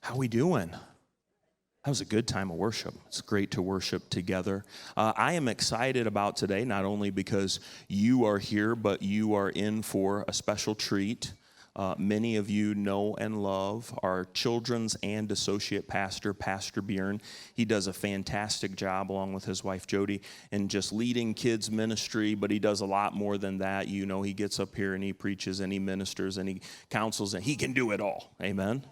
How we doing? That was a good time of worship. It's great to worship together. I am excited about today, not only because you are here, but you are in for a special treat. Many of you know and love our children's and associate pastor, Pastor Björn. He does a fantastic job along with his wife, Jody, in just leading kids ministry, but he does a lot more than that. You know, he gets up here and he preaches and he ministers and he counsels and he can do it all. Amen.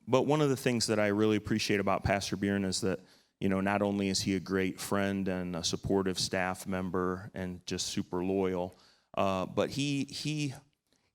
But one of the things that I really appreciate about Pastor Björn is that, you know, not only is he a great friend and a supportive staff member and just super loyal, but he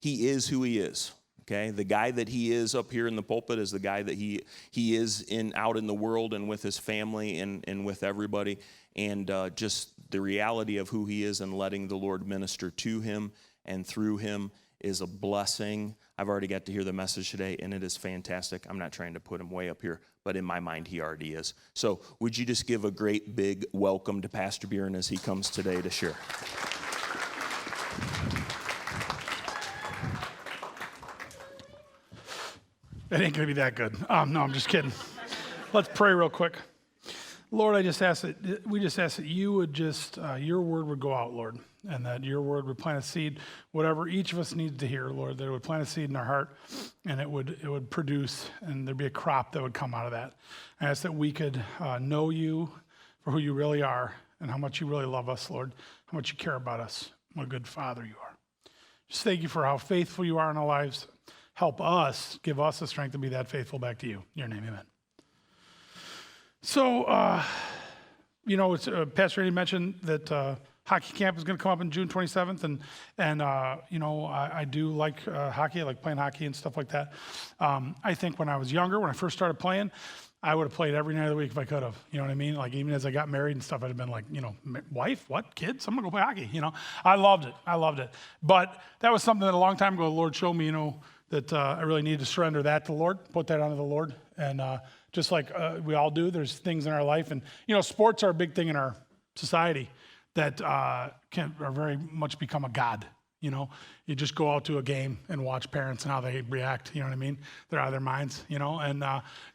is who he is. Okay, the guy that he is up here in the pulpit is the guy that he is out in the world and with his family and with everybody, and just the reality of who he is and letting the Lord minister to him and through him is a blessing. I've already got to hear the message today, and it is fantastic. I'm not trying to put him way up here, but in my mind, he already is. So would you just give a great big welcome to Pastor Björn as he comes today to share? It ain't going to be that good. No, I'm just kidding. Let's pray real quick. Lord, we just ask that you would just, your word would go out, Lord, and that your word would plant a seed, whatever each of us needs to hear, Lord, that it would plant a seed in our heart, and it would produce, and there'd be a crop that would come out of that. I ask that we could know you for who you really are, and how much you really love us, Lord, how much you care about us, what a good Father you are. Just thank you for how faithful you are in our lives. Help us, give us the strength to be that faithful back to you. In your name, amen. So, you know, Pastor Randy mentioned that hockey camp is going to come up on June 27th, and you know, I do like hockey. I like playing hockey and stuff like that. I think when I was younger, when I first started playing, I would have played every night of the week if I could have. You know what I mean? Like, even as I got married and stuff, I'd have been like, you know, wife, what, kids? I'm going to go play hockey, you know? I loved it. But that was something that a long time ago the Lord showed me, you know, that I really needed to surrender that to the Lord, put that onto the Lord. And just like we all do, there's things in our life. And, you know, sports are a big thing in our society that can very much become a god. You know, you just go out to a game and watch parents and how they react. You know what I mean? They're out of their minds, you know, and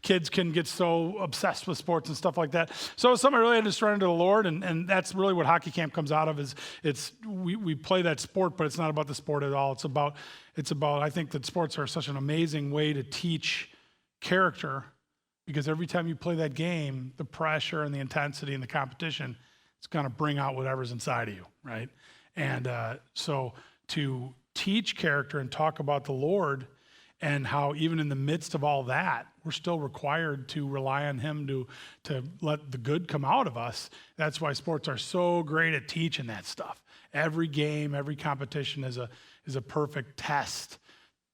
kids can get so obsessed with sports and stuff like that. So it's something I really had to surrender to the Lord, and that's really what hockey camp comes out of. Is we play that sport, but it's not about the sport at all. It's about I think that sports are such an amazing way to teach character, because every time you play that game, the pressure and the intensity and the competition, it's going to bring out whatever's inside of you, right? And so to teach character and talk about the Lord, and how even in the midst of all that, we're still required to rely on him to let the good come out of us. That's why sports are so great at teaching that stuff. Every game, every competition is a perfect test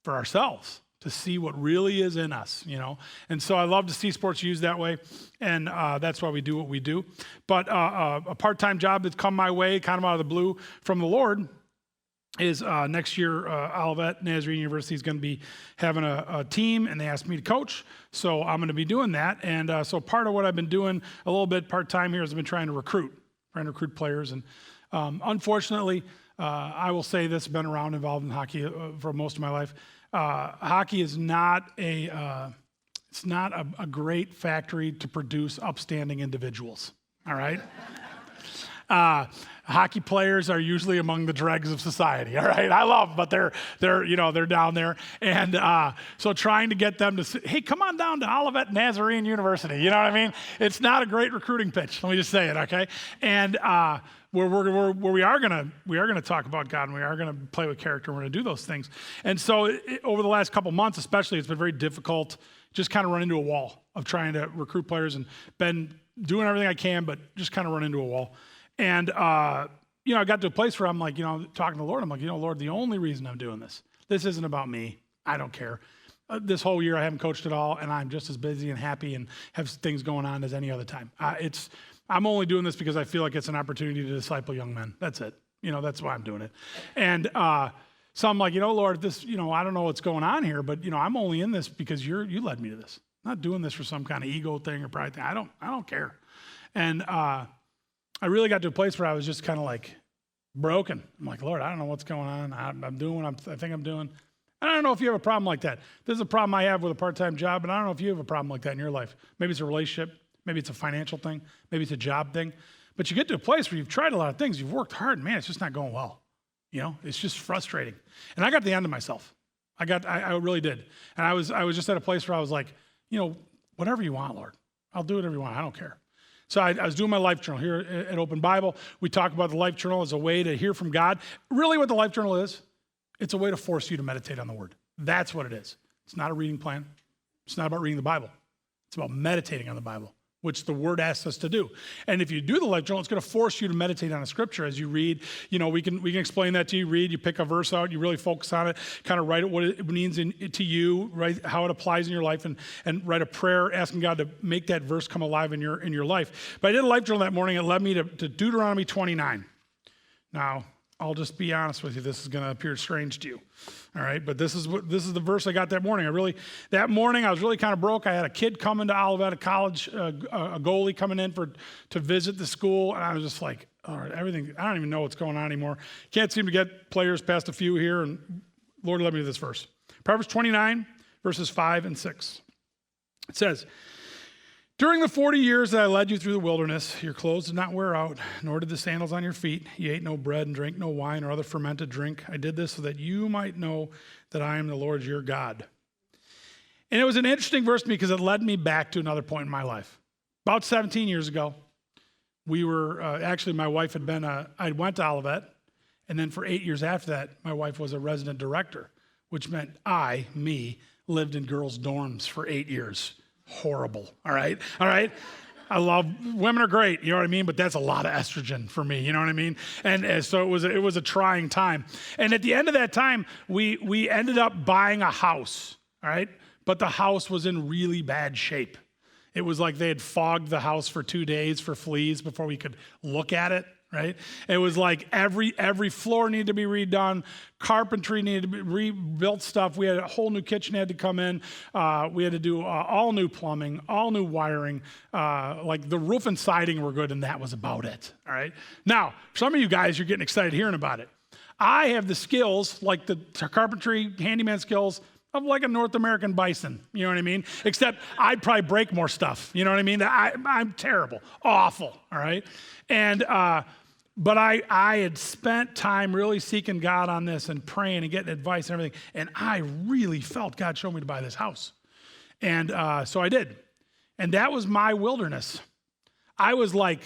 for ourselves to see what really is in us, you know. And so I love to see sports used that way, and that's why we do what we do. But a part-time job that's come my way, kind of out of the blue from the Lord, is next year, Olivet Nazarene University is going to be having a team, and they asked me to coach, so I'm going to be doing that. And so part of what I've been doing a little bit part-time here is I've been trying to recruit players. And unfortunately, I will say this, been around involved in hockey for most of my life. Hockey is not a great factory to produce upstanding individuals, all right? Hockey players are usually among the dregs of society. All right, I love them, but they're down there, and so trying to get them to say, hey, come on down to Olivet Nazarene University. You know what I mean? It's not a great recruiting pitch. Let me just say it, okay? And where we are gonna talk about God, and we are gonna play with character. We're gonna do those things. And so over the last couple months, especially, it's been very difficult. Just kind of run into a wall of trying to recruit players, and been doing everything I can, but just kind of run into a wall. And, you know, I got to a place where I'm like, you know, talking to the Lord, I'm like, you know, Lord, the only reason I'm doing this isn't about me. I don't care. This whole year I haven't coached at all, and I'm just as busy and happy and have things going on as any other time. I'm only doing this because I feel like it's an opportunity to disciple young men. That's it. You know, that's why I'm doing it. And so I'm like, you know, Lord, this, you know, I don't know what's going on here, but, you know, I'm only in this because you led me to this. I'm not doing this for some kind of ego thing or pride thing. I don't care. And I really got to a place where I was just kind of like broken. I'm like, Lord, I don't know what's going on. I'm doing what I think I'm doing. And I don't know if you have a problem like that. This is a problem I have with a part-time job, and I don't know if you have a problem like that in your life. Maybe it's a relationship. Maybe it's a financial thing. Maybe it's a job thing. But you get to a place where you've tried a lot of things. You've worked hard, and man, it's just not going well. It's just frustrating. And I got the end of myself. I really did. And I was just at a place where I was like, whatever you want, Lord. I'll do whatever you want. I don't care. So I was doing my life journal here at Open Bible. We talk about the life journal as a way to hear from God. Really what the life journal is, it's a way to force you to meditate on the word. That's what it is. It's not a reading plan. It's not about reading the Bible. It's about meditating on the Bible, which the word asks us to do. And if you do the life journal, it's going to force you to meditate on a scripture as you read. We can explain that to you. Read, you pick a verse out, you really focus on it, kind of write it what it means to you, right? How it applies in your life, and write a prayer asking God to make that verse come alive in your life. But I did a life journal that morning. It led me to Deuteronomy 29. Now, I'll just be honest with you. This is going to appear strange to you, all right? But this is the verse I got that morning. That morning I was really kind of broke. I had a kid coming to Olivet College, a goalie coming in to visit the school, and I was just like, all right, everything. I don't even know what's going on anymore. Can't seem to get players past a few here, and Lord led me to this verse. Proverbs 29, verses 5 and 6. It says, during the 40 years that I led you through the wilderness, your clothes did not wear out, nor did the sandals on your feet. You ate no bread and drank no wine or other fermented drink. I did this so that you might know that I am the Lord your God. And it was an interesting verse to me because it led me back to another point in my life. About 17 years ago, we were, actually my wife I went to Olivet, and then for 8 years after that, my wife was a resident director, which meant me, lived in girls' dorms for 8 years. Horrible, all right? I love, women are great, you know what I mean? But that's a lot of estrogen for me, you know what I mean? And so it was a trying time. And at the end of that time, we ended up buying a house, all right? But the house was in really bad shape. It was like they had fogged the house for 2 days for fleas before we could look at it, right? It was like every floor needed to be redone. Carpentry needed to be rebuilt stuff. We had a whole new kitchen had to come in. We had to do all new plumbing, all new wiring. Like the roof and siding were good, and that was about it, all right? Now, some of you guys, you're getting excited hearing about it. I have the skills, like the carpentry, handyman skills, of like a North American bison, you know what I mean? Except I'd probably break more stuff, you know what I mean? I'm terrible, awful, all right? And but I had spent time really seeking God on this and praying and getting advice and everything, and I really felt God showed me to buy this house. And so I did. And that was my wilderness. I was like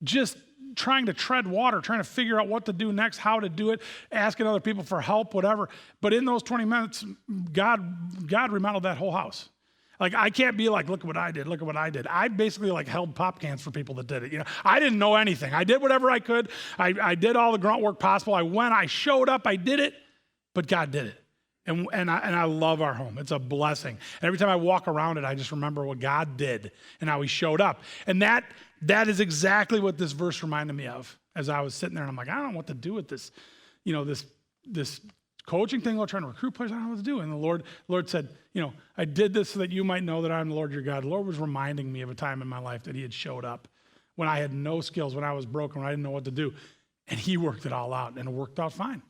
just trying to tread water, trying to figure out what to do next, how to do it, asking other people for help, whatever. But in those 20 minutes, God remodeled that whole house. Like, I can't be like, look at what I did, look at what I did. I basically like held pop cans for people that did it. I didn't know anything. I did whatever I could. I did all the grunt work possible. I showed up, I did it, but God did it. And I love our home. It's a blessing. And every time I walk around it, I just remember what God did and how he showed up. And that is exactly what this verse reminded me of as I was sitting there, and I'm like, I don't know what to do with this, this coaching thing, we're trying to recruit players, I don't know what to do. And the Lord said, I did this so that you might know that I'm the Lord your God. The Lord was reminding me of a time in my life that he had showed up when I had no skills, when I was broken, when I didn't know what to do. And he worked it all out, and it worked out fine.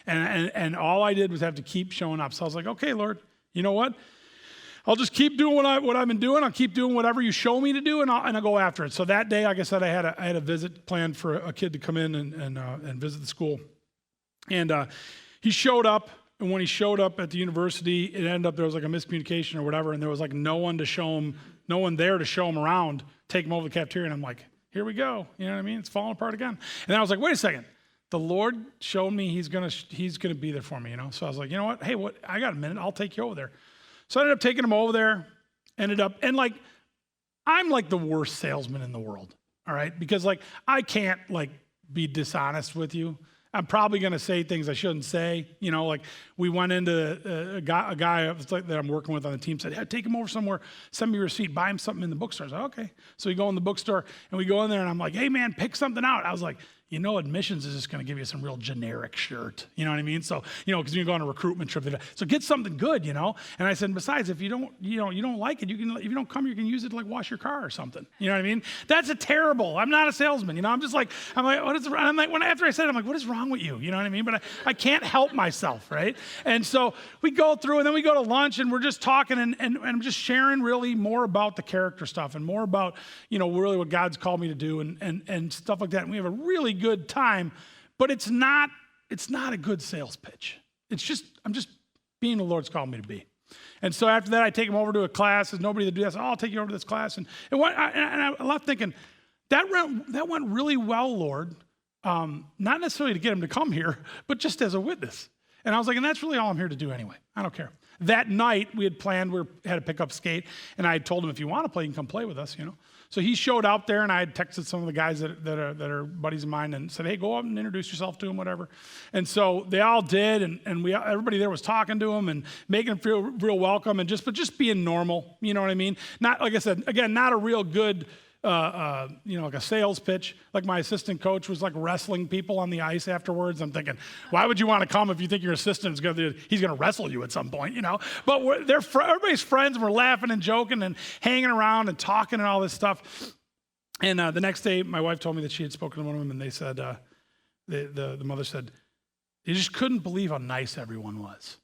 And all I did was have to keep showing up. So I was like, okay, Lord, you know what? I'll just keep doing what I've been doing. I'll keep doing whatever you show me to do, and I'll go after it. So that day, like I said, I had a visit planned for a kid to come in and visit the school. And he showed up, and when he showed up at the university, it ended up there was like a miscommunication or whatever, and there was like no one there to show him around, take him over to the cafeteria, and I'm like, here we go. You know what I mean? It's falling apart again. And then I was like, wait a second. The Lord showed me he's gonna be there for me, So I was like, you know what? Hey, I got a minute. I'll take you over there. So I ended up taking him over there. And like, I'm like the worst salesman in the world. All right, because like I can't like be dishonest with you. I'm probably going to say things I shouldn't say. Like we went into a guy that I'm working with on the team said, hey, take him over somewhere, send me your receipt, buy him something in the bookstore. I was like, okay. So we go in the bookstore and we go in there and I'm like, hey man, pick something out. I was like, admissions is just going to give you some real generic shirt. You know what I mean? So, because you go on a recruitment trip, so get something good, And I said, besides, if you don't like it, if you don't come, you can use it to like wash your car or something. You know what I mean? That's I'm not a salesman. I'm like, after I said it, I'm like, what is wrong with you? You know what I mean? But I can't help myself, right? And so we go through, and then we go to lunch, and we're just talking, and I'm just sharing really more about the character stuff and more about, really what God's called me to do and stuff like that. And we have a really good time, but it's not a good sales pitch. I'm just being the Lord's called me to be. And so after that, I take him over to a class. There's nobody to do that. So I'll take you over to this class. And I left thinking, that went really well, Lord. Not necessarily to get him to come here, but just as a witness. And I was like, and that's really all I'm here to do anyway. I don't care. That night, we had planned, had a pickup skate, and I had told him, if you want to play, you can come play with us, So he showed out there, and I had texted some of the guys that are buddies of mine and said, hey, go up and introduce yourself to him, whatever. And so they all did, and everybody there was talking to him and making him feel real welcome, and just being normal, you know what I mean? Not, like I said, again, not a real good, like a sales pitch. Like my assistant coach was like wrestling people on the ice afterwards. I'm thinking, why would you want to come if you think your assistant he's going to wrestle you at some point, But everybody's friends, and we're laughing and joking and hanging around and talking and all this stuff. And the next day, my wife told me that she had spoken to one of them, and they said, the mother said, they just couldn't believe how nice everyone was.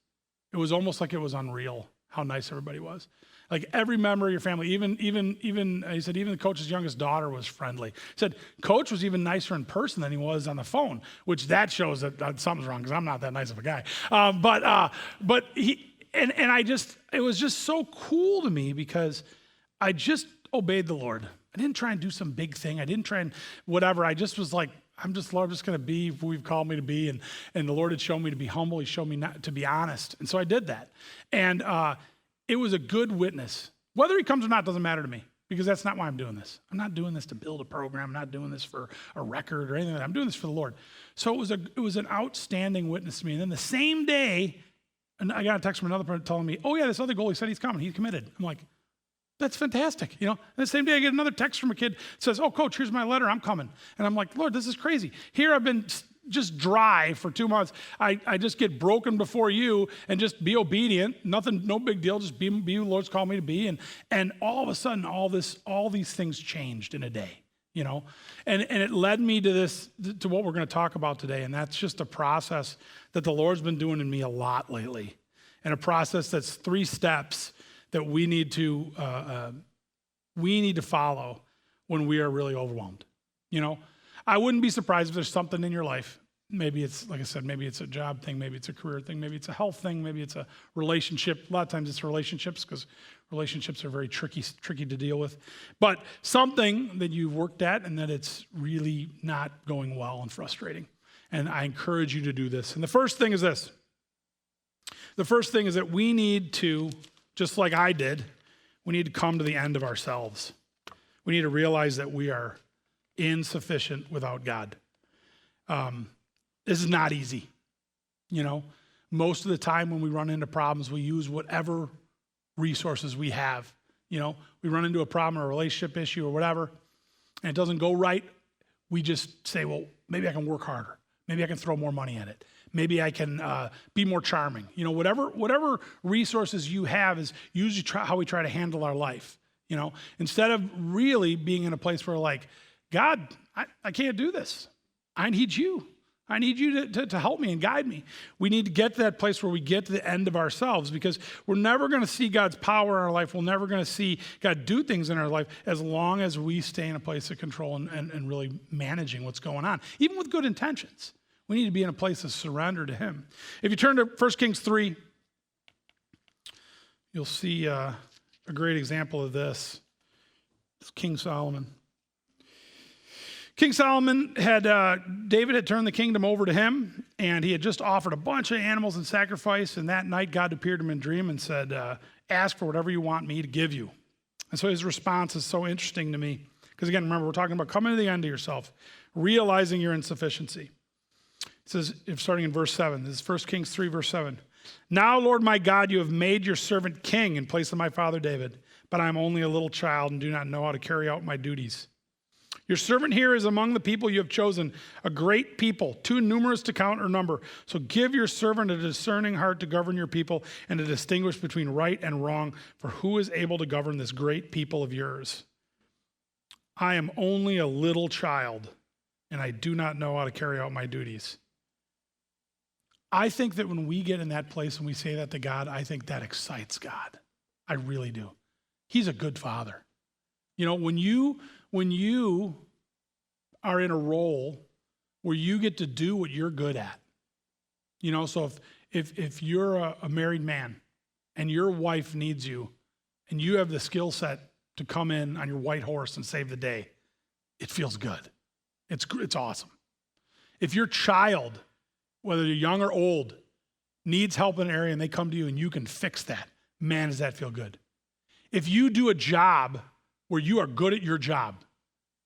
It was almost like it was unreal how nice everybody was. Like every member of your family, even he said, even the coach's youngest daughter was friendly. He said, Coach was even nicer in person than he was on the phone, which that shows that something's wrong because I'm not that nice of a guy. But it was just so cool to me because I just obeyed the Lord. I didn't try and do some big thing. I didn't try and whatever. I just was like, Lord, I'm just going to be who you've called me to be. And the Lord had shown me to be humble. He showed me not to be honest. And so I did that. And it was a good witness. Whether he comes or not doesn't matter to me because that's not why I'm doing this. I'm not doing this to build a program. I'm not doing this for a record or anything like that. I'm doing this for the Lord. So it was an outstanding witness to me. And then the same day, and I got a text from another person telling me, oh yeah, this other goalie said he's coming. He's committed. I'm like, that's fantastic. And the same day I get another text from a kid that says, oh, Coach, here's my letter. I'm coming. And I'm like, Lord, this is crazy. Here I've been just dry for 2 months. I just get broken before you and just be obedient. Nothing, no big deal. Just be who the Lord's called me to be. And all of a sudden, all these things changed in a day, And it led me to what we're going to talk about today. And that's just a process that the Lord's been doing in me a lot lately. And a process that's 3 steps that we need to follow when we are really overwhelmed. I wouldn't be surprised if there's something in your life. Maybe it's, like I said, maybe it's a job thing, maybe it's a career thing, maybe it's a health thing, maybe it's a relationship. A lot of times it's relationships because relationships are very tricky to deal with. But something that you've worked at and that it's really not going well and frustrating. And I encourage you to do this. And the first thing is this. The first thing is that we need to, just like I did, we need to come to the end of ourselves. We need to realize that we are insufficient without God. This is not easy. Most of the time when we run into problems, we use whatever resources we have. We run into a problem or a relationship issue or whatever, and it doesn't go right. We just say, well, maybe I can work harder. Maybe I can throw more money at it. Maybe I can be more charming. Whatever resources you have is usually how we try to handle our life. Instead of really being in a place where like, God, I can't do this. I need you. I need you to help me and guide me. We need to get to that place where we get to the end of ourselves because we're never going to see God's power in our life. We're never going to see God do things in our life as long as we stay in a place of control and really managing what's going on, even with good intentions. We need to be in a place of surrender to him. If you turn to 1 Kings 3, you'll see a great example of this. It's King Solomon. King Solomon David had turned the kingdom over to him, and he had just offered a bunch of animals in sacrifice, and that night God appeared to him in a dream and said, ask for whatever you want me to give you. And so his response is so interesting to me, because again, remember, we're talking about coming to the end of yourself, realizing your insufficiency. It says, starting in verse 7, this is 1 Kings 3, verse 7. Now, Lord my God, you have made your servant king in place of my father David, but I am only a little child and do not know how to carry out my duties. Your servant here is among the people you have chosen, a great people, too numerous to count or number. So give your servant a discerning heart to govern your people and to distinguish between right and wrong, for who is able to govern this great people of yours? I am only a little child, and I do not know how to carry out my duties. I think that when we get in that place and we say that to God, I think that excites God. I really do. He's a good father. You know, when you are in a role where you get to do what you're good at, you know, so if you're a married man and your wife needs you and you have the skill set to come in on your white horse and save the day, it feels good. It's awesome. If your child, whether you're young or old, needs help in an area and they come to you and you can fix that, man, does that feel good. If you do a job where you are good at your job,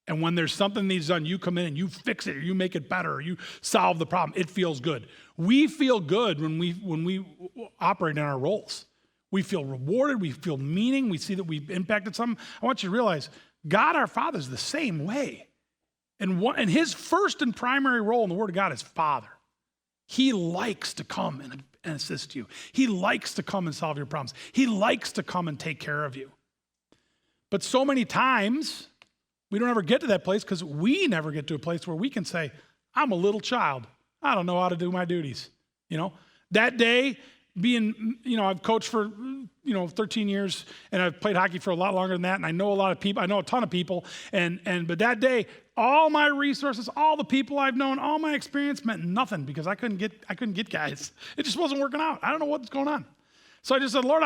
and when there's something needs done, you come in and you fix it, or you make it better, or you solve the problem, it feels good. We feel good when we operate in our roles. We feel rewarded, we feel meaning, we see that we've impacted something. I want you to realize, God our Father is the same way. And his first and primary role in the Word of God is Father. He likes to come and assist you. He likes to come and solve your problems. He likes to come and take care of you. But so many times, we don't ever get to that place because we never get to a place where we can say, I'm a little child. I don't know how to do my duties. You know, that day I've coached for, 13 years and I've played hockey for a lot longer than that. And I know a lot of people, I know a ton of people. But that day, all my resources, all the people I've known, all my experience meant nothing because I couldn't get guys. It just wasn't working out. I don't know what's going on. So I just said, Lord,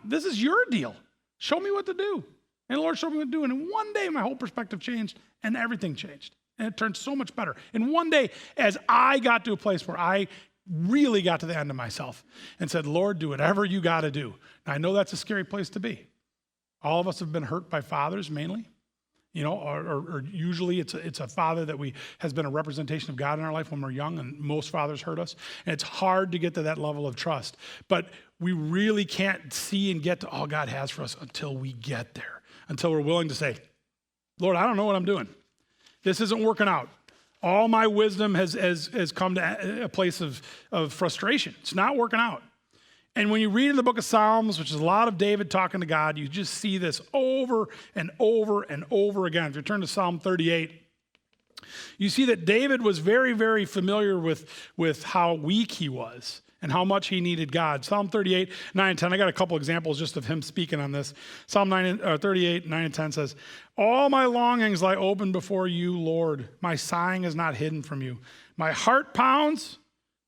this is your deal. Show me what to do. And the Lord showed me what to do. And in one day, my whole perspective changed and everything changed. And it turned so much better. In one day, as I got to a place where I really got to the end of myself and said, Lord, do whatever you got to do. Now, I know that's a scary place to be. All of us have been hurt by fathers mainly, or usually it's a father that has been a representation of God in our life when we're young, and most fathers hurt us. And it's hard to get to that level of trust. But we really can't see and get to all God has for us until we get there. Until we're willing to say, Lord, I don't know what I'm doing. This isn't working out. All my wisdom has come to a place of frustration. It's not working out. And when you read in the book of Psalms, which is a lot of David talking to God, you just see this over and over and over again. If you turn to Psalm 38, you see that David was very, very familiar with how weak he was and how much he needed God. Psalm 38, 9 and 10, I got a couple examples just of him speaking on this. Psalm 38, 9 and 10 says, all my longings lie open before you, Lord. My sighing is not hidden from you. My heart pounds,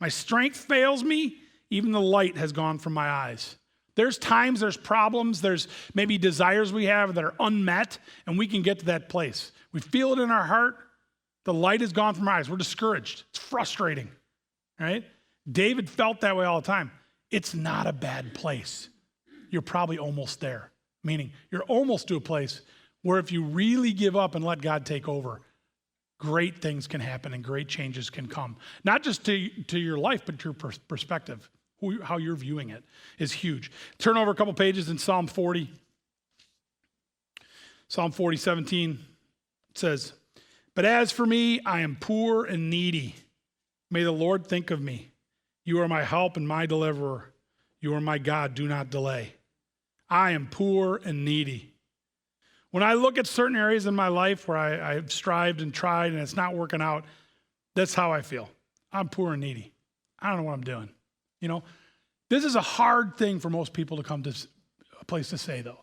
my strength fails me, even the light has gone from my eyes. There's times, there's problems, there's maybe desires we have that are unmet, and we can get to that place. We feel it in our heart. The light has gone from our eyes. We're discouraged. It's frustrating, right? David felt that way all the time. It's not a bad place. You're probably almost there, meaning you're almost to a place where if you really give up and let God take over, great things can happen and great changes can come. Not just to your life, but your perspective, how you're viewing it is huge. Turn over a couple pages in Psalm 40. Psalm 40, 17 says, but as for me, I am poor and needy. May the Lord think of me. You are my help and my deliverer. You are my God. Do not delay. I am poor and needy. When I look at certain areas in my life where I've strived and tried and it's not working out, that's how I feel. I'm poor and needy. I don't know what I'm doing. This is a hard thing for most people to come to a place to say, though.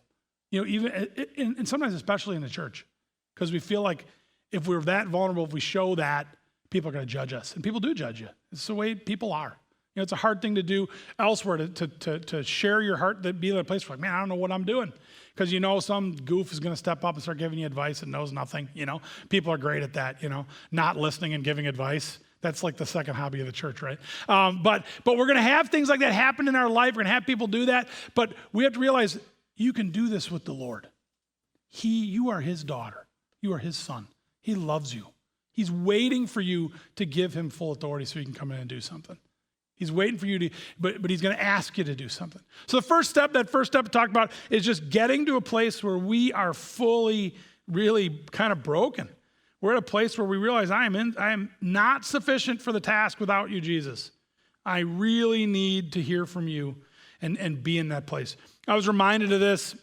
Even and sometimes especially in the church, because we feel like if we're that vulnerable, if we show that, people are going to judge us. And people do judge you. It's the way people are. It's a hard thing to do elsewhere to share your heart, to be in a place where, man, I don't know what I'm doing. Because some goof is going to step up and start giving you advice and knows nothing. People are great at that, not listening and giving advice. That's like the second hobby of the church, right? But we're going to have things like that happen in our life. We're going to have people do that. But we have to realize you can do this with the Lord. You are his daughter. You are his son. He loves you. He's waiting for you to give him full authority so he can come in and do something. He's waiting for you to, but he's going to ask you to do something. So that first step to talk about is just getting to a place where we are fully, really kind of broken. We're at a place where we realize I am not sufficient for the task without you, Jesus. I really need to hear from you and be in that place. I was reminded of this.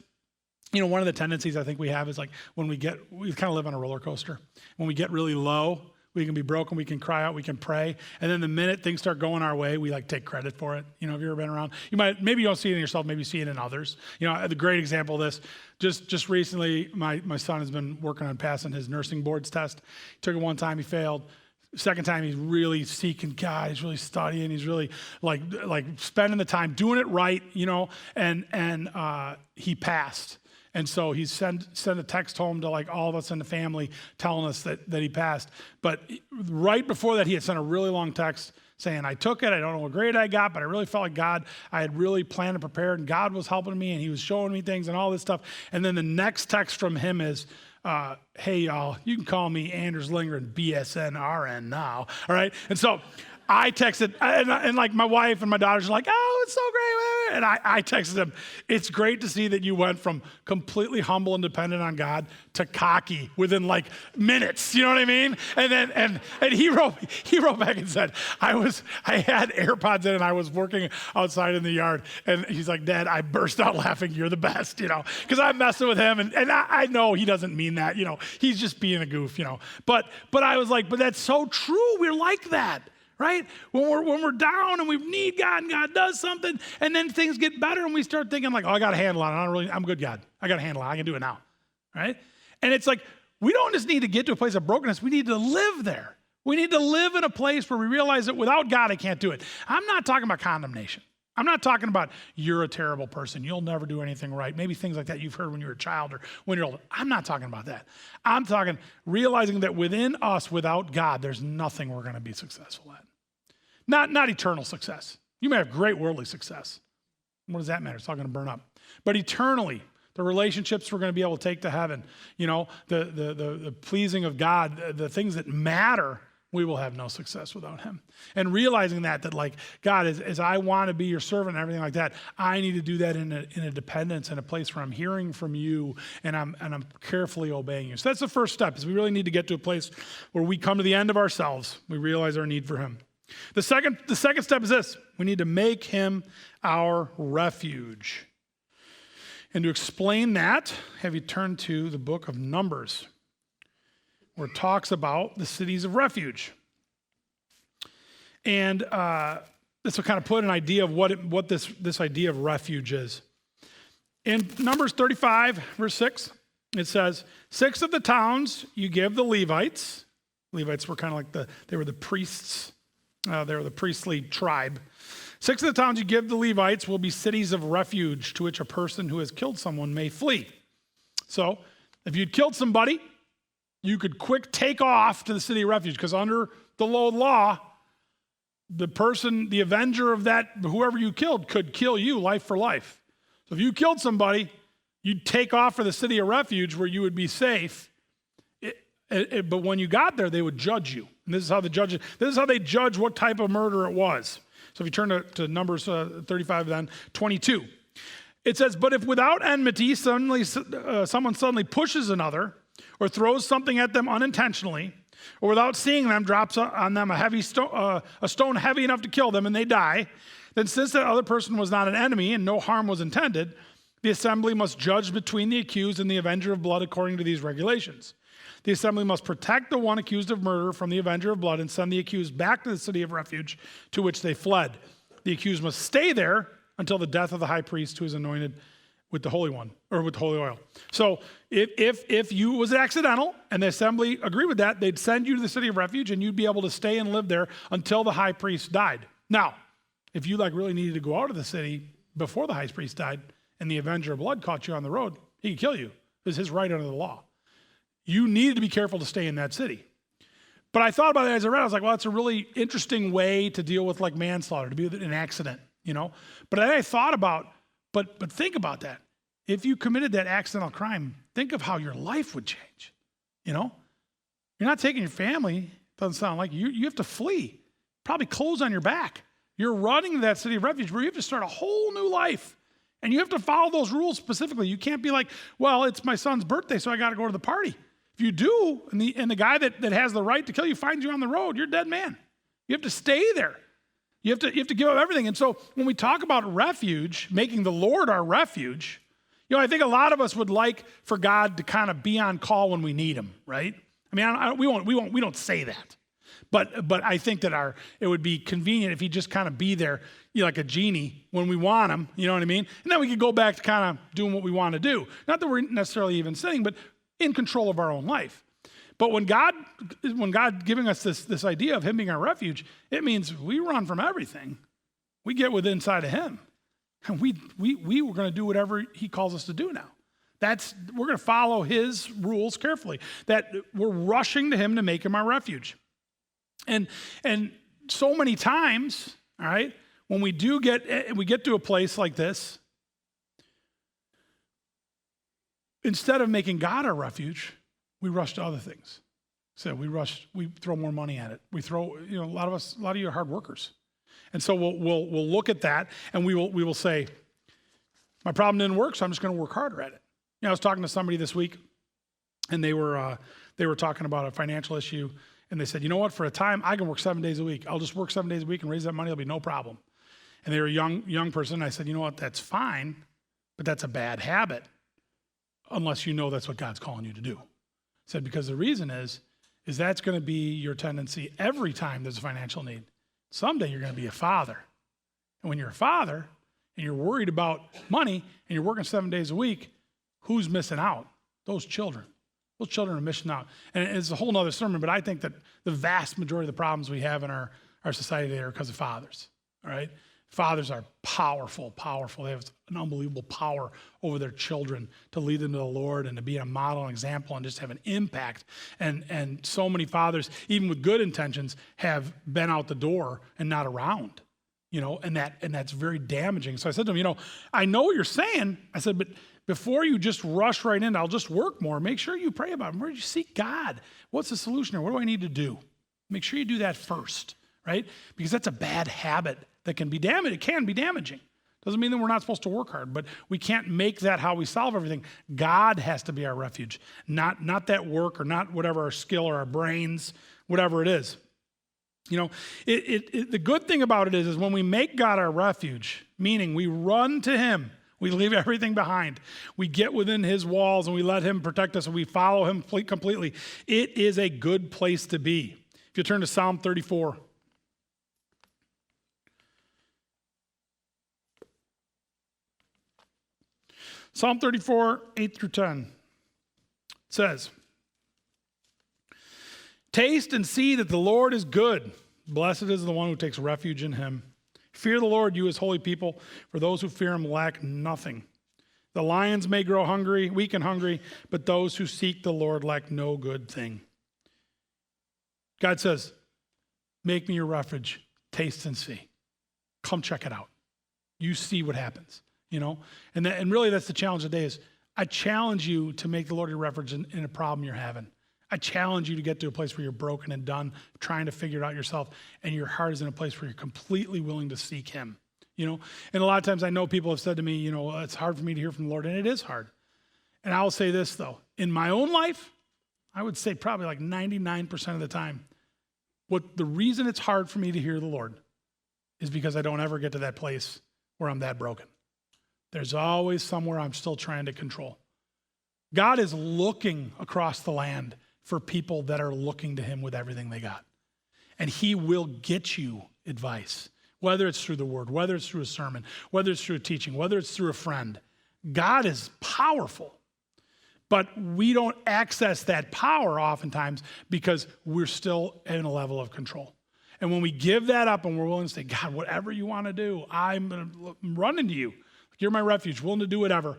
You know, one of the tendencies I think we have is like when we kind of live on a roller coaster. When we get really low, we can be broken, we can cry out, we can pray. And then the minute things start going our way, we like take credit for it. You know, have you ever been around? Maybe you don't see it in yourself, maybe you see it in others. You know, the great example of this, just recently, my son has been working on passing his nursing boards test. He took it one time, he failed. Second time, he's really seeking God. He's really studying. He's really like spending the time doing it right, you know, and he passed. And so he sent a text home to like all of us in the family telling us that he passed. But right before that, he had sent a really long text saying, I took it. I don't know what grade I got, but I really felt like God, I had really planned and prepared, and God was helping me, and he was showing me things and all this stuff. And then the next text from him is, hey, y'all, you can call me Anders Lindgren, BSN RN now. All right. And so I texted, and like my wife and my daughters are like, oh, it's so great. And I texted him, it's great to see that you went from completely humble and dependent on God to cocky within like minutes. You know what I mean? And then and he wrote back and said, I had AirPods in and I was working outside in the yard. And he's like, Dad, I burst out laughing. You're the best, you know, because I'm messing with him. And I know he doesn't mean that, you know, he's just being a goof, you know. But I was like, but that's so true. We're like that. Right? When we're down and we need God and God does something, and then things get better and we start thinking like, oh, I got a handle on it. I'm good, God. I got a handle on it. I can do it now. Right? And it's like, we don't just need to get to a place of brokenness. We need to live there. We need to live in a place where we realize that without God, I can't do it. I'm not talking about condemnation. I'm not talking about you're a terrible person. You'll never do anything right. Maybe things like that you've heard when you were a child or when you're older. I'm not talking about that. I'm talking realizing that within us, without God, there's nothing we're going to be successful at. Not eternal success. You may have great worldly success. What does that matter? It's all going to burn up. But eternally, the relationships we're going to be able to take to heaven, you know, the pleasing of God, the things that matter, we will have no success without him. And realizing that like, God, as I want to be your servant and everything like that, I need to do that in a dependence, in a place where I'm hearing from you and I'm carefully obeying you. So that's the first step, is we really need to get to a place where we come to the end of ourselves. We realize our need for him. The second step is this. We need to make him our refuge. And to explain that, have you turn to the book of Numbers, where it talks about the cities of refuge. And this will kind of put an idea of what this idea of refuge is. In Numbers 35, verse 6, it says, 6 of the towns you give the Levites. Levites were kind of like they were the priests. They were the priestly tribe. 6 of the towns you give the Levites will be cities of refuge to which a person who has killed someone may flee. So if you'd killed somebody, you could quick take off to the city of refuge, because under the law, the person, the avenger of that, whoever you killed, could kill you life for life. So if you killed somebody, you'd take off for the city of refuge where you would be safe. But when you got there, they would judge you. And this is how they judge what type of murder it was. So if you turn to Numbers 35, then 22, it says, but if without enmity someone suddenly pushes another or throws something at them unintentionally, or without seeing them drops on them a stone heavy enough to kill them and they die, then since that other person was not an enemy and no harm was intended, the assembly must judge between the accused and the avenger of blood according to these regulations. The assembly must protect the one accused of murder from the avenger of blood and send the accused back to the city of refuge to which they fled. The accused must stay there until the death of the high priest who is anointed with the holy one, or with the holy oil. So if you was accidental and the assembly agreed with that, they'd send you to the city of refuge and you'd be able to stay and live there until the high priest died. Now, if you really needed to go out of the city before the high priest died and the avenger of blood caught you on the road, he could kill you. It was his right under the law. You needed to be careful to stay in that city. But I thought about it as I read. I was like, well, that's a really interesting way to deal with manslaughter, to be an accident, you know. But then I thought about, but think about that. If you committed that accidental crime, think of how your life would change, you know. You're not taking your family. Doesn't sound like you have to flee. Probably clothes on your back. You're running to that city of refuge where you have to start a whole new life. And you have to follow those rules specifically. You can't be like, well, it's my son's birthday, so I got to go to the party. If you do, and the guy that has the right to kill you finds you on the road, you're a dead man. You have to stay there. You have to give up everything. And so when we talk about refuge, making the Lord our refuge, I think a lot of us would like for God to kind of be on call when we need him, right? I mean, we don't say that. But I think that it would be convenient if he just kind of be there, like a genie when we want him, you know what I mean? And then we could go back to kind of doing what we want to do. Not that we're necessarily even sinning, but in control of our own life. But when God giving us this idea of him being our refuge, it means we run from everything. We get within inside of him. And we were going to do whatever he calls us to do now. We're going to follow his rules carefully. That we're rushing to him to make him our refuge. And so many times, all right, when we get to a place like this, instead of making God our refuge, we rush to other things. So we throw more money at it. We throw, a lot of you are hard workers. And so we'll look at that and we will say, my problem didn't work, so I'm just going to work harder at it. I was talking to somebody this week, and they were talking about a financial issue, and they said, you know what? For a time, I can work 7 days a week. I'll just work 7 days a week and raise that money. It'll be no problem. And they were a young person. And I said, you know what? That's fine, but that's a bad habit, unless you know that's what God's calling you to do. I said, because the reason is that's going to be your tendency every time there's a financial need. Someday you're going to be a father. And when you're a father and you're worried about money and you're working 7 days a week, who's missing out? Those children. Those children are missing out. And it's a whole nother sermon, but I think that the vast majority of the problems we have in our society today are because of fathers, all right? Fathers are powerful. They have an unbelievable power over their children to lead them to the Lord and to be a model and example and just have an impact. And so many fathers, even with good intentions, have been out the door and not around, and that's very damaging. So I said to him, I know what you're saying. I said, but before you just rush right in, I'll just work more. Make sure you pray about it. Where do you seek God? What's the solution here? What do I need to do? Make sure you do that first, right? Because that's a bad habit that can be damaging. It can be damaging. Doesn't mean that we're not supposed to work hard, but we can't make that how we solve everything. God has to be our refuge, not that work or not whatever our skill or our brains, whatever it is. The good thing about it is when we make God our refuge, meaning we run to him, we leave everything behind. We get within his walls and we let him protect us and we follow him completely. It is a good place to be. If you turn to Psalm 34. Psalm 34, 8 through 10 says, taste and see that the Lord is good. Blessed is the one who takes refuge in him. Fear the Lord, you his holy people, for those who fear him lack nothing. The lions may grow hungry, weak and hungry, but those who seek the Lord lack no good thing. God says, make me your refuge, taste and see. Come check it out. You see what happens, And really that's the challenge today is I challenge you to make the Lord your refuge in a problem you're having. I challenge you to get to a place where you're broken and done, trying to figure it out yourself, and your heart is in a place where you're completely willing to seek him, And a lot of times I know people have said to me, it's hard for me to hear from the Lord, and it is hard. And I'll say this, though. In my own life, I would say probably like 99% of the time, the reason it's hard for me to hear the Lord is because I don't ever get to that place where I'm that broken. There's always somewhere I'm still trying to control. God is looking across the land for people that are looking to him with everything they got. And he will get you advice, whether it's through the word, whether it's through a sermon, whether it's through a teaching, whether it's through a friend. God is powerful, but we don't access that power oftentimes because we're still in a level of control. And when we give that up and we're willing to say, God, whatever you want to do, I'm running to you. You're my refuge, willing to do whatever.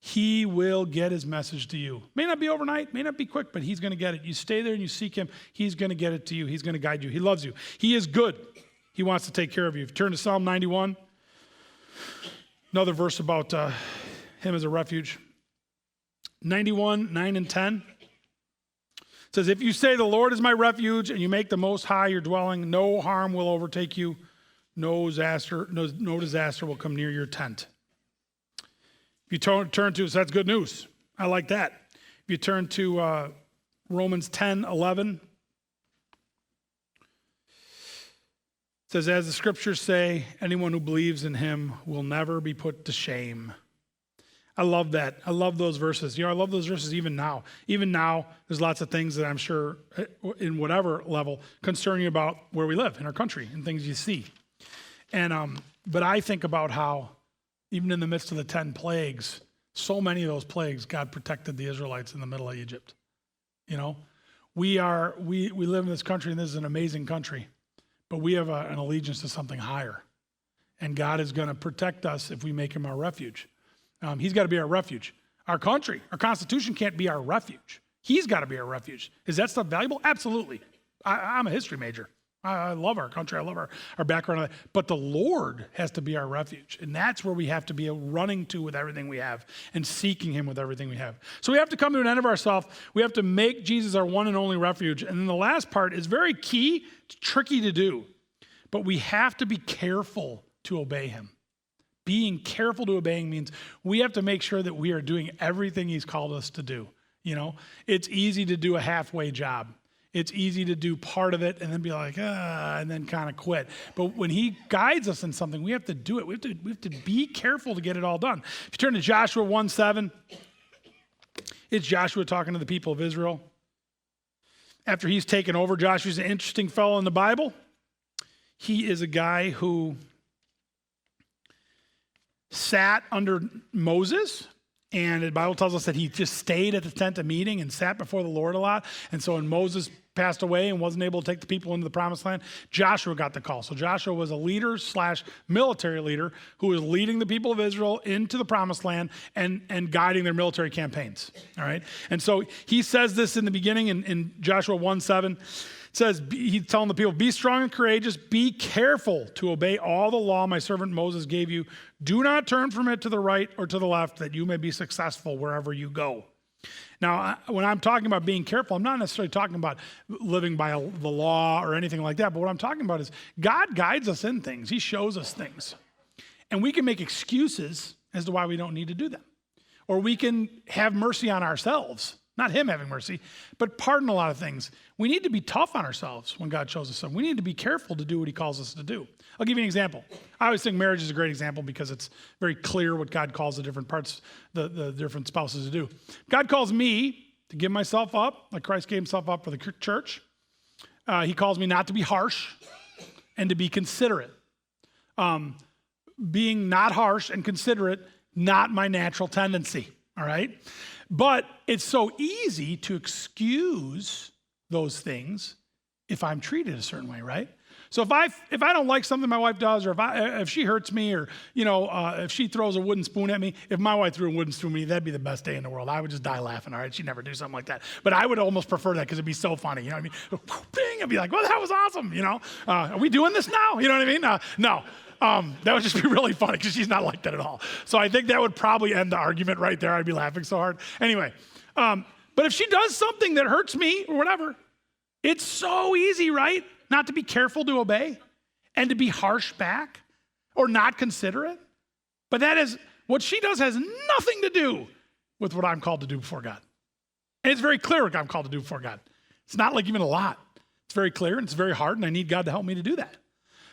He will get his message to you. May not be overnight, may not be quick, but he's going to get it. You stay there and you seek him. He's going to get it to you. He's going to guide you. He loves you. He is good. He wants to take care of you. If you turn to Psalm 91, another verse about him as a refuge. 91, 9 and 10. It says, if you say the Lord is my refuge and you make the Most High your dwelling, no harm will overtake you. No disaster will come near your tent. If you turn to, so that's good news. I like that. If you turn to Romans 10:11. It says, as the scriptures say, anyone who believes in him will never be put to shame. I love that. I love those verses. I love those verses even now. Even now, there's lots of things that I'm sure in whatever level concern you about where we live in our country and things you see. And but I think about how even in the midst of the 10 plagues, so many of those plagues, God protected the Israelites in the middle of Egypt. We live in this country, and this is an amazing country, but we have an allegiance to something higher. And God is going to protect us if we make him our refuge. He's got to be our refuge. Our country, our Constitution can't be our refuge. He's got to be our refuge. Is that stuff valuable? Absolutely. I'm a history major. I love our country. I love our background. But the Lord has to be our refuge. And that's where we have to be running to with everything we have and seeking him with everything we have. So we have to come to an end of ourselves. We have to make Jesus our one and only refuge. And then the last part is very key. It's tricky to do. But we have to be careful to obey him. Being careful to obeying means we have to make sure that we are doing everything he's called us to do. It's easy to do a halfway job. It's easy to do part of it and then be like, and then kind of quit. But when he guides us in something, we have to do it. We have to be careful to get it all done. If you turn to Joshua 1:7, it's Joshua talking to the people of Israel. After he's taken over, Joshua's an interesting fellow in the Bible. He is a guy who sat under Moses, and the Bible tells us that he just stayed at the tent of meeting and sat before the Lord a lot. And so when Moses passed away and wasn't able to take the people into the promised land, Joshua got the call. So Joshua was a leader / military leader who was leading the people of Israel into the promised land and guiding their military campaigns. All right. And so he says this in the beginning in Joshua 1:7. It says, he's telling the people, be strong and courageous, be careful to obey all the law my servant Moses gave you. Do not turn from it to the right or to the left, that you may be successful wherever you go. Now, when I'm talking about being careful, I'm not necessarily talking about living by the law or anything like that, but what I'm talking about is God guides us in things. He shows us things. And we can make excuses as to why we don't need to do them. Or we can have mercy on ourselves. Not him having mercy, but pardon a lot of things. We need to be tough on ourselves when God shows us something. We need to be careful to do what he calls us to do. I'll give you an example. I always think marriage is a great example because it's very clear what God calls the different parts, the different spouses to do. God calls me to give myself up, like Christ gave himself up for the church. He calls me not to be harsh and to be considerate. Being not harsh and considerate, not my natural tendency, all right? But it's so easy to excuse those things if I'm treated a certain way, right? So if I don't like something my wife does, or if she hurts me, or if she throws a wooden spoon at me, if my wife threw a wooden spoon at me, that'd be the best day in the world. I would just die laughing. All right, she'd never do something like that. But I would almost prefer that because it'd be so funny. You know what I mean? Bing! I'd be like, well, that was awesome. Are we doing this now? You know what I mean? No. That would just be really funny because she's not like that at all. So I think that would probably end the argument right there. I'd be laughing so hard. Anyway, but if she does something that hurts me or whatever, it's so easy, right? Not to be careful to obey and to be harsh back or not considerate. But that is, what she does has nothing to do with what I'm called to do before God. And it's very clear what I'm called to do before God. It's not like even a lot. It's very clear and it's very hard, and I need God to help me to do that.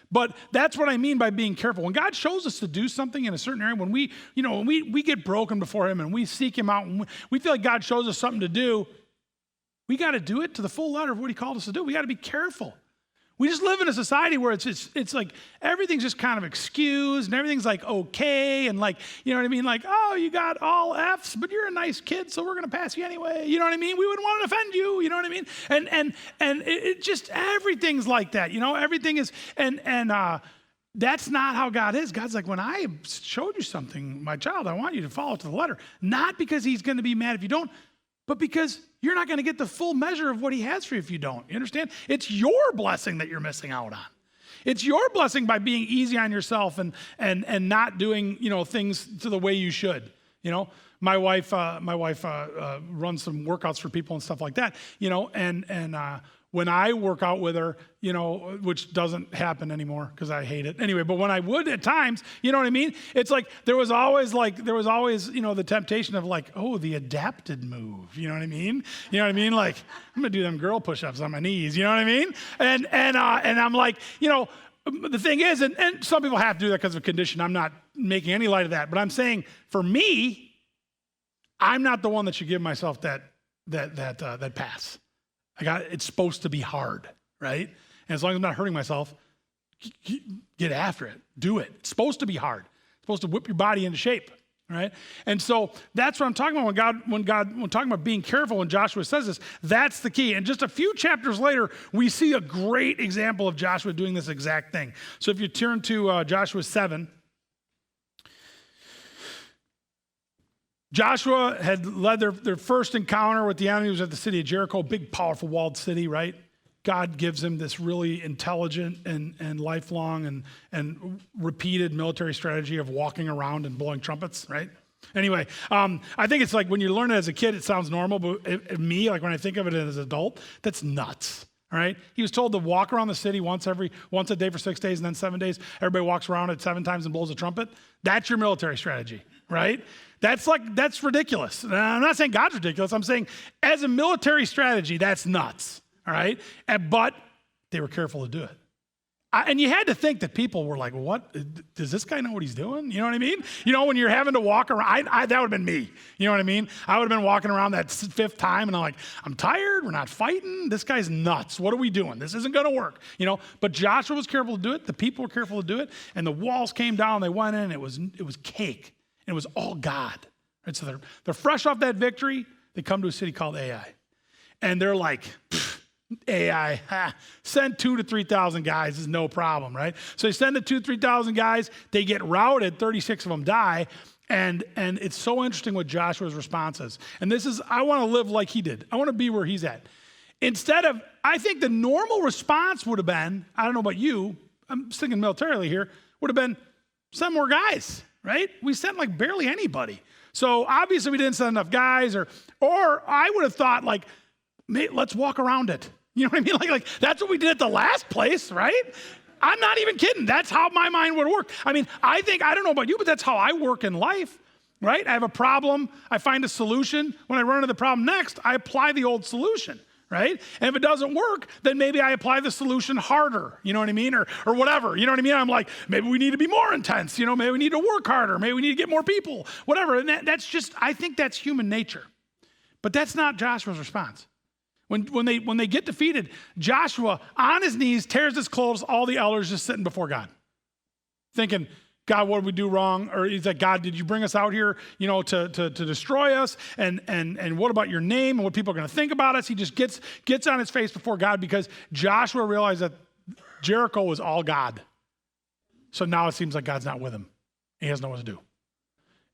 But that's what I mean by being careful. When God shows us to do something in a certain area, when we get broken before him and we seek him out and we feel like God shows us something to do, we got to do it to the full letter of what he called us to do. We got to be careful. We just live in a society where it's like everything's just kind of excused and everything's like okay and like, you know what I mean? Like, oh, you got all Fs, but you're a nice kid, so we're going to pass you anyway. You know what I mean? We wouldn't want to offend you. You know what I mean? And it just, everything's like that. Everything is, and that's not how God is. God's like, when I showed you something, my child, I want you to follow it to the letter. Not because he's going to be mad if you don't, but because you're not going to get the full measure of what he has for you if you don't. You understand? It's your blessing that you're missing out on. It's your blessing by being easy on yourself and not doing, things to the way you should. My wife runs some workouts for people and stuff like that, and when I work out with her, which doesn't happen anymore because I hate it anyway, but when I would at times, you know what I mean? It's like, there was always, the temptation of like, oh, the adapted move. You know what I mean? You know what I mean? Like, I'm going to do them girl push-ups on my knees. You know what I mean? And I'm like, the thing is, and some people have to do that because of a condition. I'm not making any light of that, but I'm saying for me, I'm not the one that should give myself that pass. It's supposed to be hard, right? And as long as I'm not hurting myself, get after it. Do it. It's supposed to be hard. It's supposed to whip your body into shape, right? And so that's what I'm talking about when talking about being careful, when Joshua says this, that's the key. And just a few chapters later, we see a great example of Joshua doing this exact thing. So if you turn to Joshua 7, Joshua had led their first encounter with the enemy. It was at the city of Jericho, big, powerful, walled city, right? God gives him this really intelligent and lifelong and repeated military strategy of walking around and blowing trumpets, right? Anyway, I think it's like when you learn it as a kid, it sounds normal, but when I think of it as an adult, that's nuts. All right. He was told to walk around the city once a day for 6 days, and then 7 days, everybody walks around it 7 times and blows a trumpet. That's your military strategy, right? That's ridiculous. And I'm not saying God's ridiculous. I'm saying as a military strategy, that's nuts. All right. But they were careful to do it. And you had to think that people were like, what? Does this guy know what he's doing? You know what I mean? When you're having to walk around, that would have been me. You know what I mean? I would have been walking around that 5th time and I'm like, I'm tired. We're not fighting. This guy's nuts. What are we doing? This isn't going to work. But Joshua was careful to do it. The people were careful to do it. And the walls came down. They went in. It was cake. And it was all God. Right? So they're fresh off that victory. They come to a city called Ai. And they're like, Ai, send 2,000 to 3,000 guys is no problem, right? So they send the 2,000 to 3,000 guys. They get routed. 36 of them die. And it's so interesting what Joshua's response is. And I want to live like he did. I want to be where he's at. I think the normal response would have been, I don't know about you, I'm thinking militarily here, would have been, send more guys, right? We sent like barely anybody. So obviously we didn't send enough guys, or I would have thought like, let's walk around it. You know what I mean? Like that's what we did at the last place, right? I'm not even kidding. That's how my mind would work. I mean, I don't know about you, but that's how I work in life, right? I have a problem. I find a solution. When I run into the problem next, I apply the old solution, right? And if it doesn't work, then maybe I apply the solution harder, you know what I mean? Or whatever, you know what I mean? I'm like, maybe we need to be more intense, maybe we need to work harder. Maybe we need to get more people, whatever. And I think that's human nature. But that's not Joshua's response. When they get defeated, Joshua, on his knees, tears his clothes, all the elders just sitting before God, thinking, God, what did we do wrong? Or he's like, God, did you bring us out here, to destroy us? And what about your name and what people are going to think about us? He just gets on his face before God because Joshua realized that Jericho was all God. So now it seems like God's not with him. He doesn't know what to do.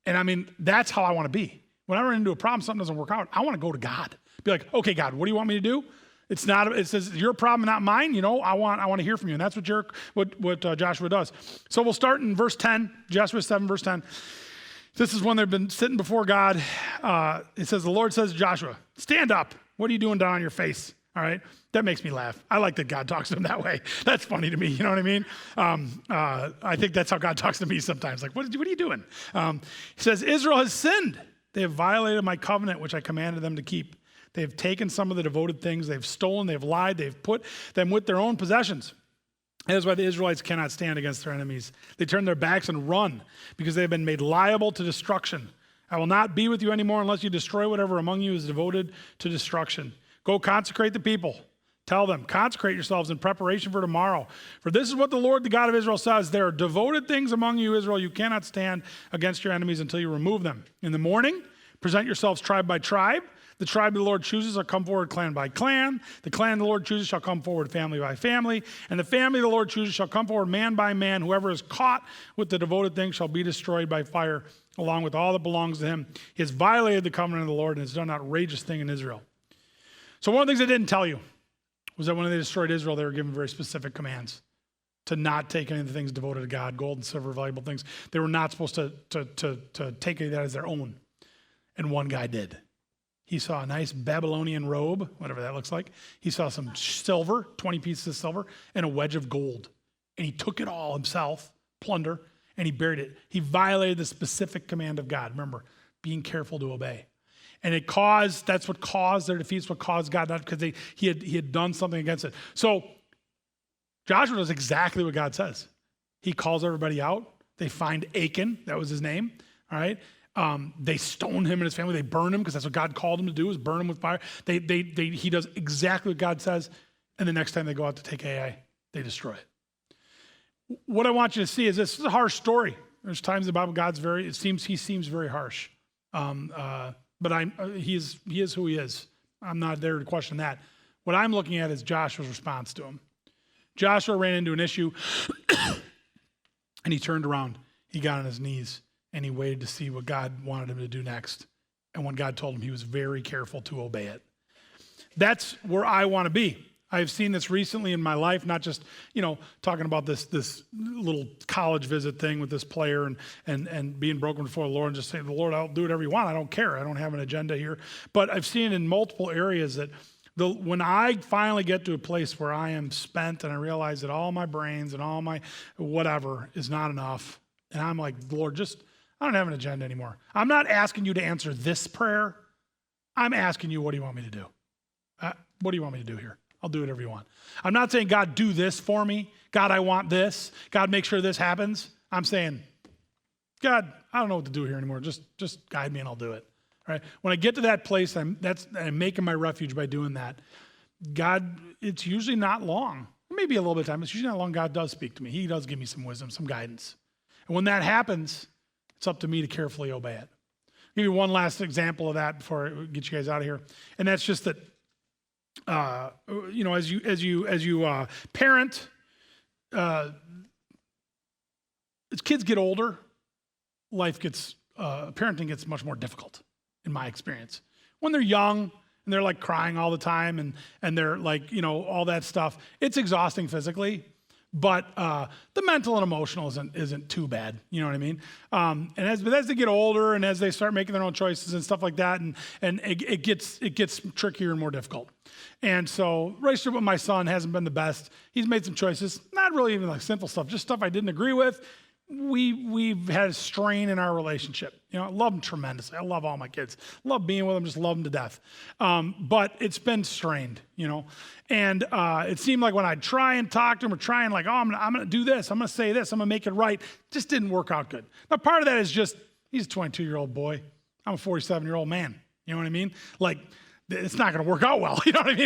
And I mean, that's how I want to be. When I run into a problem, something doesn't work out, I want to go to God. Be like, okay, God, what do you want me to do? It says your problem, not mine. I want to hear from you. And that's what Joshua does. So we'll start in verse 10, Joshua 7, verse 10. This is when they've been sitting before God. It says, the Lord says to Joshua, stand up. What are you doing down on your face? All right. That makes me laugh. I like that God talks to him that way. That's funny to me. You know what I mean? I think that's how God talks to me sometimes. Like, what are you doing? He says, Israel has sinned. They have violated my covenant, which I commanded them to keep. They've taken some of the devoted things. They've stolen. They've lied. They've put them with their own possessions. That is why the Israelites cannot stand against their enemies. They turn their backs and run because they have been made liable to destruction. I will not be with you anymore unless you destroy whatever among you is devoted to destruction. Go consecrate the people. Tell them, consecrate yourselves in preparation for tomorrow. For this is what the Lord, the God of Israel, says. There are devoted things among you, Israel. You cannot stand against your enemies until you remove them. In the morning, present yourselves tribe by tribe. The tribe the Lord chooses shall come forward clan by clan. The clan the Lord chooses shall come forward family by family. And the family the Lord chooses shall come forward man by man. Whoever is caught with the devoted thing shall be destroyed by fire, along with all that belongs to him. He has violated the covenant of the Lord and has done an outrageous thing in Israel. So one of the things I didn't tell you was that when they destroyed Israel, they were given very specific commands to not take any of the things devoted to God, gold and silver, valuable things. They were not supposed to take any of that as their own. And one guy did. He saw a nice Babylonian robe, whatever that looks like. He saw some silver, 20 pieces of silver, and a wedge of gold. And he took it all himself, plunder, and he buried it. He violated the specific command of God. Remember, being careful to obey. And that's what caused their defeats, what caused God not, because he had done something against it. So Joshua does exactly what God says. He calls everybody out. They find Achan, that was his name, all right? They stone him and his family. They burn him because that's what God called him to do, is burn him with fire. He does exactly what God says, and the next time they go out to take Ai, they destroy it. What I want you to see is this is a harsh story. There's times in the Bible he seems very harsh. But he is who he is. I'm not there to question that. What I'm looking at is Joshua's response to him. Joshua ran into an issue, and he turned around. He got on his knees, and he waited to see what God wanted him to do next. And when God told him, he was very careful to obey it. That's where I want to be. I've seen this recently in my life, not just, talking about this little college visit thing with this player and being broken before the Lord and just saying, the Lord, I'll do whatever you want. I don't care. I don't have an agenda here. But I've seen in multiple areas that when I finally get to a place where I am spent and I realize that all my brains and all my whatever is not enough, and I'm like, Lord, I don't have an agenda anymore. I'm not asking you to answer this prayer. I'm asking you, what do you want me to do? What do you want me to do here? I'll do whatever you want. I'm not saying, God, do this for me. God, I want this. God, make sure this happens. I'm saying, God, I don't know what to do here anymore. Just guide me and I'll do it. All right? When I get to that place, I'm making my refuge by doing that. God, it's usually not long. Maybe a little bit of time. It's usually not long. God does speak to me. He does give me some wisdom, some guidance. And when that happens, it's up to me to carefully obey it. I'll give you one last example of that before I get you guys out of here. And that's just that, as you parent, as kids get older, parenting gets much more difficult, in my experience. When they're young and they're like crying all the time and they're like, all that stuff, it's exhausting physically, but the mental and emotional isn't too bad. You know what I mean? And as they get older and as they start making their own choices and stuff like that, and it gets trickier and more difficult. And so relationship with my son hasn't been the best. He's made some choices, not really even like sinful stuff, just stuff I didn't agree with. We've had a strain in our relationship. I love them tremendously. I love all my kids. Love being with them, just love them to death. But it's been strained, And it seemed like when I'd try and talk to him or try and I'm going to do this, I'm going to say this, I'm going to make it right, just didn't work out good. Now, part of that is just, he's a 22-year-old boy. I'm a 47-year-old man. You know what I mean? It's not going to work out well. You know what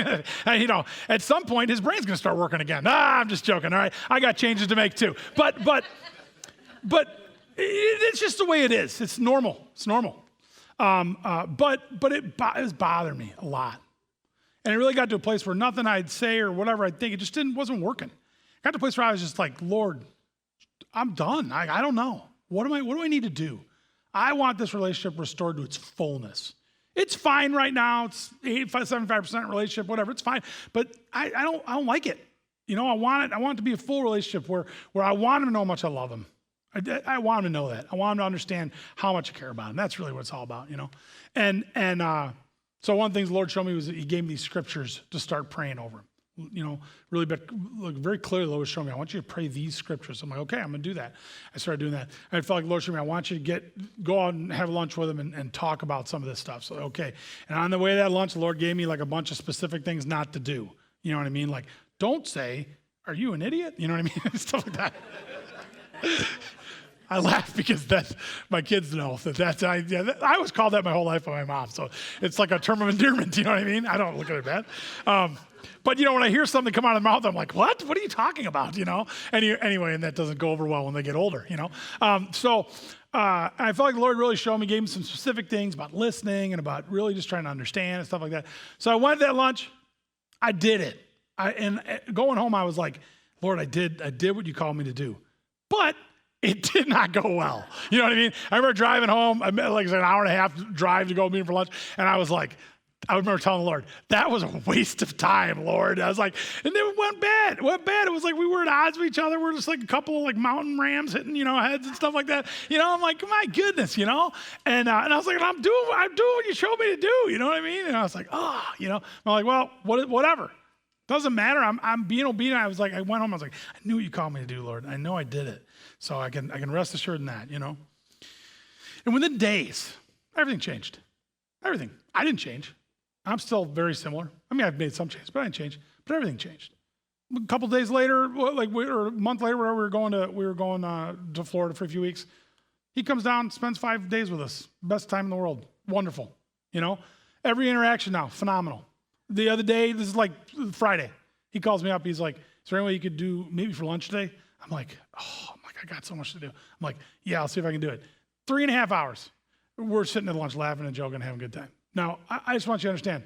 I mean? At some point, his brain's going to start working again. I'm just joking. All right. I got changes to make too. But it's just the way it is. It's normal. It's normal. But it was bothering me a lot. And it really got to a place where nothing I'd say or whatever I'd think, it just wasn't working. Got to a place where I was just like, Lord, I'm done. I don't know. What do I need to do? I want this relationship restored to its fullness. It's fine right now. It's 75% relationship, whatever. It's fine. But I don't like it. I want it to be a full relationship where I want him to know how much I love him. I want him to know that. I want him to understand how much I care about him. That's really what it's all about, And so one of the things the Lord showed me was that he gave me these scriptures to start praying over him. Really, but very clearly, the Lord showed me, I want you to pray these scriptures. I'm like, okay, I'm going to do that. I started doing that. And I felt like the Lord showed me, I want you to go out and have lunch with him and talk about some of this stuff. So, okay. And on the way to that lunch, the Lord gave me a bunch of specific things not to do. You know what I mean? Don't say, are you an idiot? You know what I mean? Stuff like that. I laugh because my kids know I was called that my whole life by my mom. So it's like a term of endearment. You know what I mean? I don't look at it bad. But when I hear something come out of the mouth, I'm like, what? What are you talking about? Anyway, and that doesn't go over well when they get older, So I felt like the Lord really showed me, gave me some specific things about listening and about really just trying to understand and stuff like that. So I went to that lunch. I did it. And going home, I was like, Lord, I did what you called me to do. But it did not go well. You know what I mean? I remember driving home. I met an hour and a half drive to go meet him for lunch. And I was like, I remember telling the Lord, that was a waste of time, Lord. I was like, and then it went bad. It went bad. It was like we were at odds with each other. We're just like a couple of like mountain rams hitting, heads and stuff like that. I'm like, my goodness, And I was like, I'm doing what you showed me to do. You know what I mean? And I was like, I'm like, well, whatever. Doesn't matter. I'm being obedient. I was like, I went home. I was like, I knew what you called me to do, Lord. I know I did it. So I can rest assured in that, And within days, everything changed. Everything. I didn't change. I'm still very similar. I mean, I've made some changes, but I didn't change. But everything changed. A couple days later, or a month later, where we were going to Florida for a few weeks. He comes down, spends 5 days with us. Best time in the world. Wonderful. Every interaction now, phenomenal. The other day, this is like Friday. He calls me up. He's like, "Is there any way you could do maybe for lunch today?" I'm like, I got so much to do. I'm like, "Yeah, I'll see if I can do it." 3.5 hours. We're sitting at lunch, laughing and joking, having a good time. Now, I just want you to understand,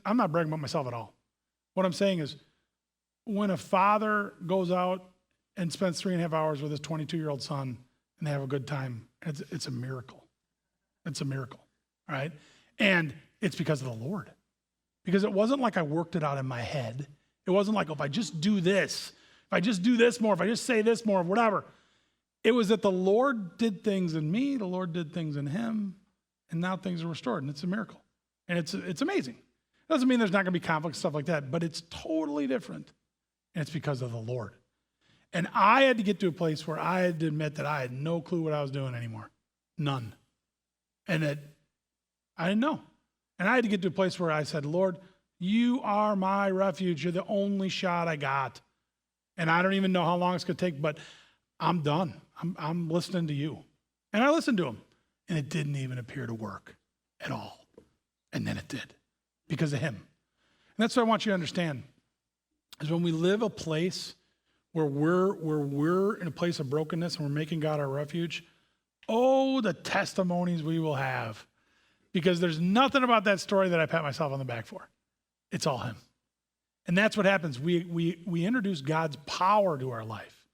I'm not bragging about myself at all. What I'm saying is, when a father goes out and spends 3.5 hours with his 22-year-old son and they have a good time, it's a miracle. It's a miracle, all right? And it's because of the Lord. Because it wasn't like I worked it out in my head. It wasn't like, if I just do this, if I just do this more, if I just say this more, whatever. It was that the Lord did things in me, the Lord did things in him, and now things are restored, and it's a miracle. And it's amazing. It doesn't mean there's not going to be conflict, stuff like that, but it's totally different, and it's because of the Lord. And I had to get to a place where I had to admit that I had no clue what I was doing anymore. None. And that I didn't know. And I had to get to a place where I said, Lord, you are my refuge. You're the only shot I got. And I don't even know how long it's going to take, but I'm done. I'm listening to you. And I listened to him. And it didn't even appear to work at all. And then it did because of him. And that's what I want you to understand is when we live a place where we're in a place of brokenness and we're making God our refuge, the testimonies we will have. Because there's nothing about that story that I pat myself on the back for. It's all him. And that's what happens. We introduce God's power to our life.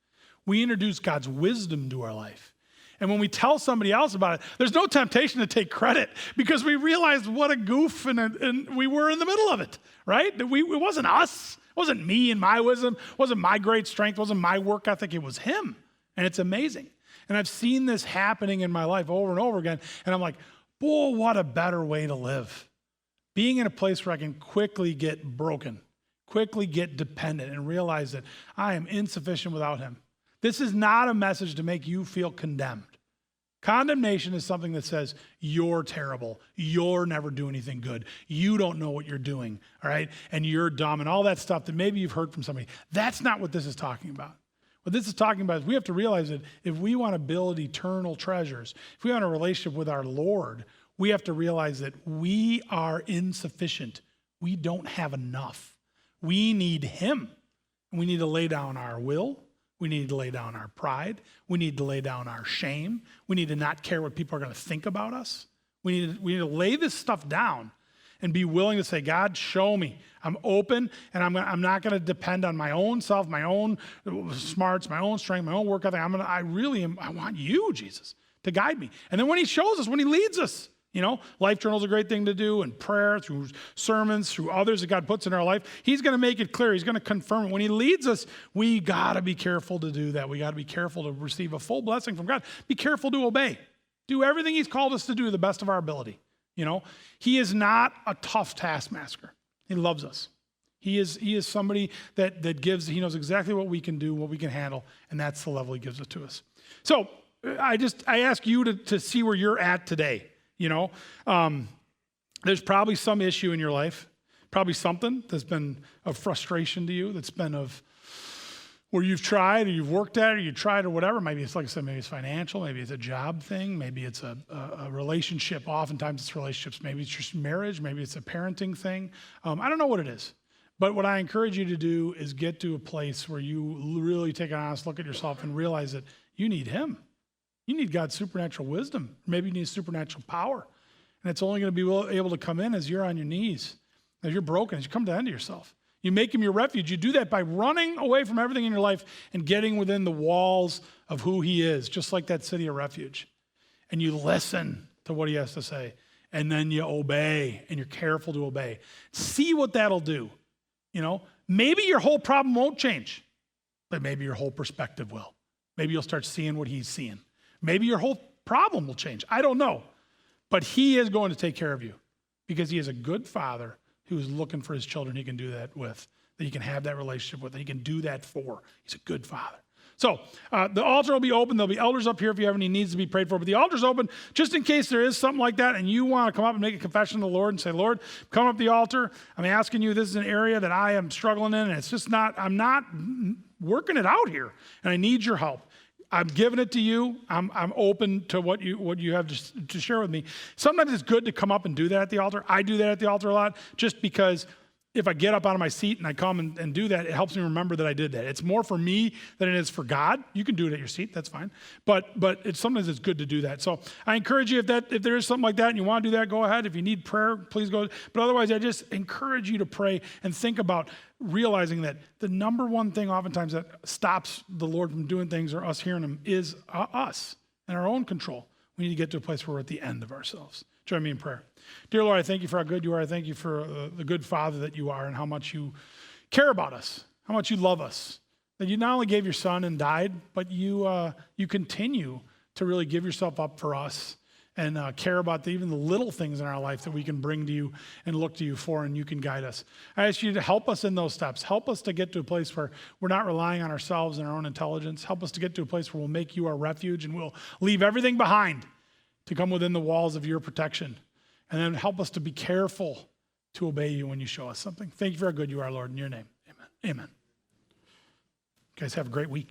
We introduce God's wisdom to our life. And when we tell somebody else about it, there's no temptation to take credit because we realized what a goof and we were in the middle of it, right? It wasn't us. It wasn't me and my wisdom. It wasn't my great strength. It wasn't my work ethic. It was him. And it's amazing. And I've seen this happening in my life over and over again. And I'm like, boy, what a better way to live. Being in a place where I can quickly get broken, quickly get dependent and realize that I am insufficient without him. This is not a message to make you feel condemned. Condemnation is something that says, you're terrible. You'll never do anything good. You don't know what you're doing, all right? And you're dumb and all that stuff that maybe you've heard from somebody. That's not what this is talking about. What this is talking about is we have to realize that if we want to build eternal treasures, if we want a relationship with our Lord, we have to realize that we are insufficient. We don't have enough. We need him. And we need to lay down our will. We need to lay down our pride. We need to lay down our shame. We need to not care what people are going to think about us. We need to lay this stuff down and be willing to say, God, show me. I'm open, and I'm not going to depend on my own self, my own smarts, my own strength, my own work ethic. I want you, Jesus, to guide me. And then when he shows us, when he leads us, Life Journal is a great thing to do, and prayer, through sermons, through others that God puts in our life. He's going to make it clear. He's going to confirm it. When he leads us, we got to be careful to do that. We got to be careful to receive a full blessing from God. Be careful to obey. Do everything he's called us to do to the best of our ability. He is not a tough taskmaster. He loves us. He is somebody that gives, he knows exactly what we can do, what we can handle, and that's the level he gives it to us. So I ask you to see where you're at today. There's probably some issue in your life, probably something that's been of frustration to you, that's been of where you've tried or you've worked at or you tried or whatever. Maybe it's, like I said, maybe it's financial, maybe it's a job thing, maybe it's a relationship. Oftentimes it's relationships. Maybe it's just marriage, maybe it's a parenting thing. I don't know what it is. But what I encourage you to do is get to a place where you really take an honest look at yourself and realize that you need him. You need God's supernatural wisdom. Maybe you need supernatural power. And it's only going to be able to come in as you're on your knees, as you're broken, as you come to the end of yourself. You make him your refuge. You do that by running away from everything in your life and getting within the walls of who he is, just like that city of refuge. And you listen to what he has to say. and then you obey, and you're careful to obey. See what that'll do. Maybe your whole problem won't change, but maybe your whole perspective will. Maybe you'll start seeing what he's seeing. Maybe your whole problem will change. I don't know. But he is going to take care of you because he is a good father who is looking for his children he can do that with, that he can have that relationship with, that he can do that for. He's a good father. So the altar will be open. There'll be elders up here if you have any needs to be prayed for. But the altar's open just in case there is something like that and you want to come up and make a confession to the Lord and say, Lord, come up the altar. I'm asking you, this is an area that I am struggling in, and it's just I'm not working it out here, and I need your help. I'm giving it to you. I'm open to what you have to share with me. Sometimes it's good to come up and do that at the altar. I do that at the altar a lot just because if I get up out of my seat and I come and do that, it helps me remember that I did that. It's more for me than it is for God. You can do it at your seat, that's fine. But sometimes it's good to do that. So I encourage you, if there is something like that and you want to do that, go ahead. If you need prayer, please go. But otherwise, I just encourage you to pray and think about realizing that the number one thing oftentimes that stops the Lord from doing things or us hearing him is us and our own control. We need to get to a place where we're at the end of ourselves. Join me in prayer. Dear Lord, I thank you for how good you are. I thank you for the good Father that you are and how much you care about us, how much you love us, that you not only gave your son and died, but you continue to really give yourself up for us and care about even the little things in our life that we can bring to you and look to you for, and you can guide us. I ask you to help us in those steps. Help us to get to a place where we're not relying on ourselves and our own intelligence. Help us to get to a place where we'll make you our refuge and we'll leave everything behind to come within the walls of your protection. And then help us to be careful to obey you when you show us something. Thank you for how good you are, Lord. In your name, amen. Amen. You guys have a great week.